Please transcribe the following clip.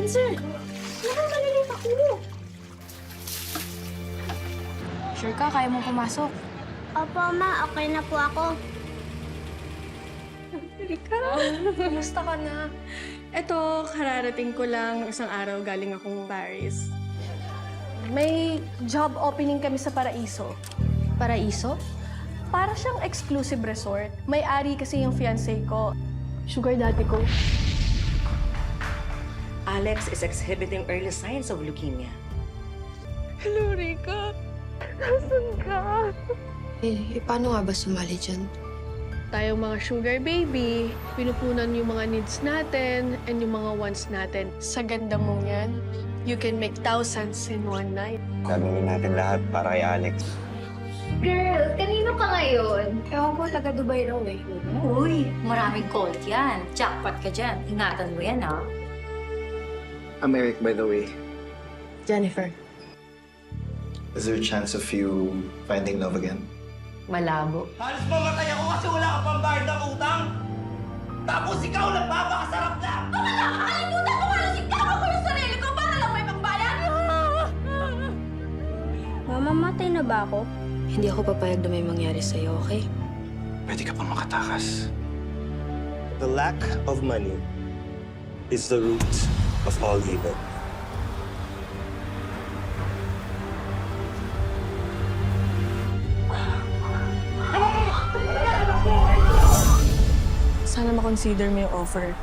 Spencer! Malilate ako. Sure ka, kaya mong pumasok? Opo, ma. Okay na po ako. Rika, kumusta ka na? Eto, kararating ko lang isang araw galing akong Paris. May job opening kami sa Paraiso. Paraiso? Para siyang exclusive resort. May-ari kasi yung fiancé ko. Sugar daddy ko. Alex is exhibiting early signs of leukemia. Hello, Rika. Nasaan ka? Paano nga ba sumali dyan? Tayong mga sugar baby, pinupunan yung mga needs natin and yung mga wants natin. Sa ganda mong yan, you can make thousands in one night. Gagawin natin lahat para kay Alex. Girl, kanino ka ngayon? Ewan ko, taga Dubai raw eh. Uy, maraming cold yan. Jackpot ka dyan. Ingatan mo yan, ha? I'm Eric, by the way. Jennifer. Is there a chance of you finding love again? Malabo. Halos mamatay ako kasi wala ka pang bayad ng utang. Tapos ikaw nagpapakasarap na! Nakakalimutan ko nga sikaro ko yung sarili ko para lang may pangbayan! Mamamatay na ba ako? Hindi ako papayag na may mangyari sa'yo, okay? Pwede ka pang makatakas. The lack of money is the root of all evil. Sana ma-consider mo yung offer.